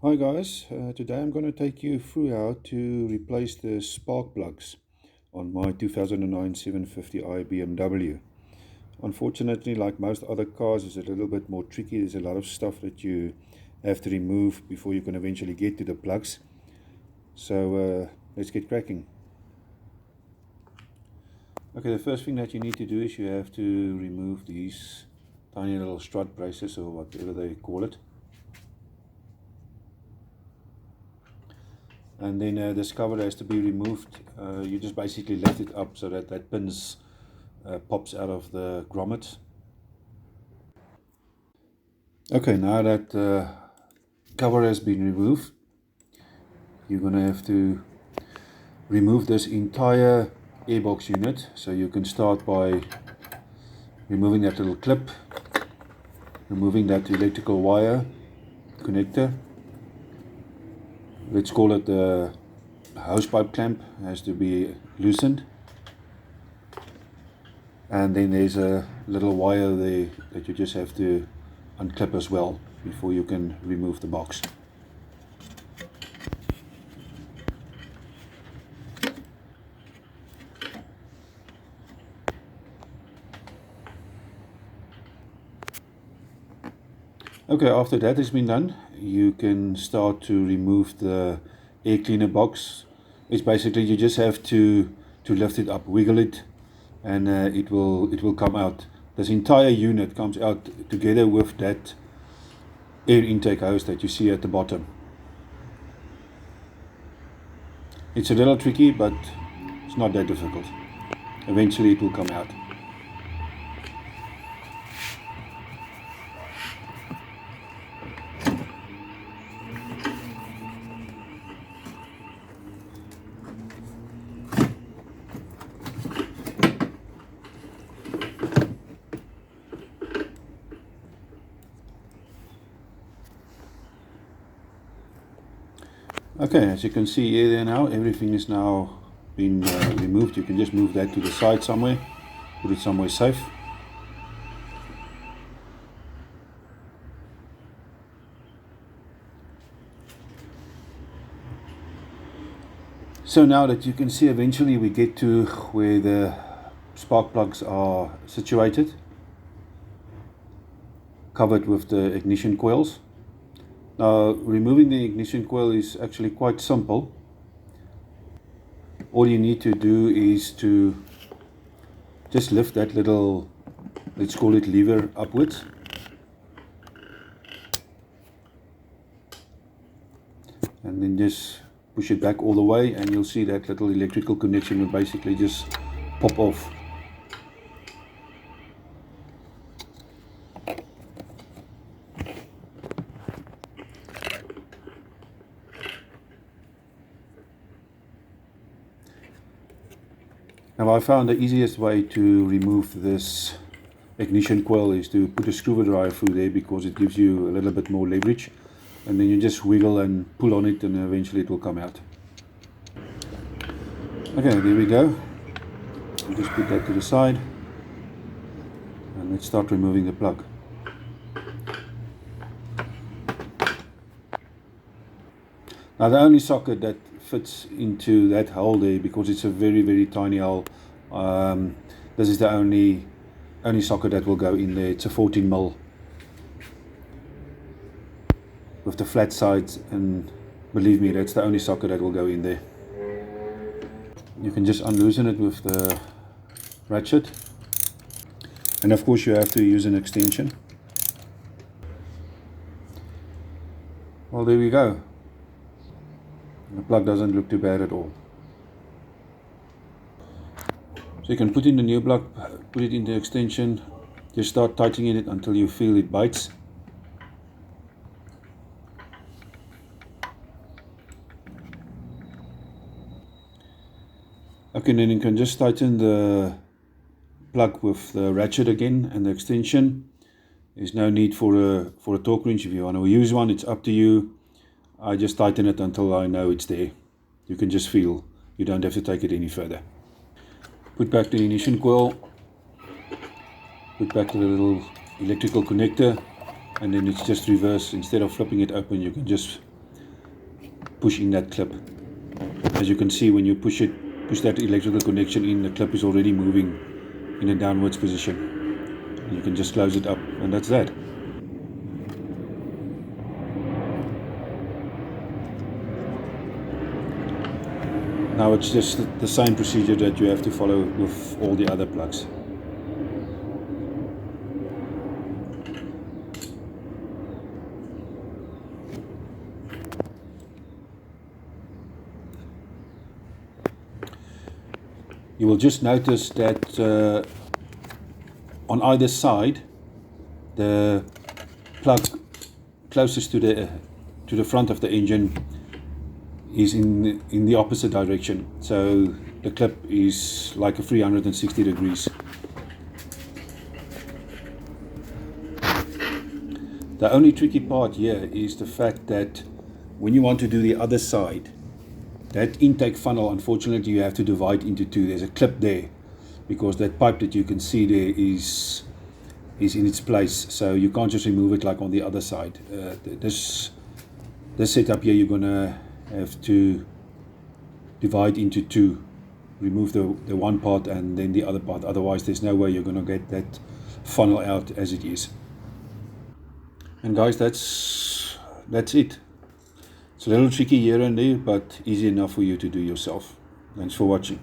Hi guys, today I'm going to take you through how to replace the spark plugs on my 2009 750i BMW. Unfortunately, like most other cars, it's a little bit more tricky. There's a lot of stuff that you have to remove before you can eventually get to the plugs. So let's get cracking. Okay, the first thing that you need to do is you have to remove these tiny little strut braces or whatever they call it. And then this cover has to be removed. You just basically lift it up so that that pins pops out of the grommet. Okay, now that cover has been removed, you're going to have to remove this entire airbox unit. So you can start by removing that little clip, removing that electrical wire connector. Let's call it the hose pipe clamp, has to be loosened. And then there's a little wire there that you just have to unclip as well before you can remove the box. Okay, after that has been done, you can start to remove the air cleaner box. It's basically you just have to lift it up, wiggle it, and it will come out. This entire unit comes out together with that air intake hose that you see at the bottom. It's a little tricky, but it's not that difficult. Eventually it will come out. Okay, as you can see here there now, everything is now been removed. You can just move that to the side somewhere, put it somewhere safe. So now that you can see, eventually we get to where the spark plugs are situated, covered with the ignition coils. Now, removing the ignition coil is actually quite simple. All you need to do is to just lift that little, let's call it lever, upwards. And then just push it back all the way, and you'll see that little electrical connection will basically just pop off. Now, I found the easiest way to remove this ignition coil is to put a screwdriver through there, because it gives you a little bit more leverage, and then you just wiggle and pull on it, and eventually it will come out. Okay, there we go. I'll just put that to the side, and let's start removing the plug. Now, the only socket that fits into that hole there, because it's a very tiny hole, this is the only socket that will go in there. It's a 14mm with the flat sides, and believe me, that's the only socket that will go in there. You can just unloosen it with the ratchet, and of course you have to use an extension. Well, there we go. The plug doesn't look too bad at all. So you can put in the new plug, put it in the extension, just start tightening it until you feel it bites. Okay, then you can just tighten the plug with the ratchet again and the extension. There's no need for a torque wrench. If you want to use one, it's up to you. I just tighten it until I know it's there. You can just feel. You don't have to take it any further. Put back the ignition coil. Put back the little electrical connector, and then it's just reverse. Instead of flipping it open, you can just push in that clip. As you can see, when you push that electrical connection in, the clip is already moving in a downwards position. You can just close it up, and that's that. Now it's just the same procedure that you have to follow with all the other plugs. You will just notice that on either side, the plug closest to the front of the engine is in the opposite direction. So the clip is like a 360 degrees. The only tricky part here is the fact that when you want to do the other side, that intake funnel, unfortunately, you have to divide into two. There's a clip there because that pipe that you can see there is in its place, so you can't just remove it like on the other side. This setup here, you're gonna have to divide into two, remove the one part and then the other part, otherwise there's no way you're gonna get that funnel out as it is. And guys, that's it. It's a little tricky here and there, but easy enough for you to do yourself. Thanks for watching.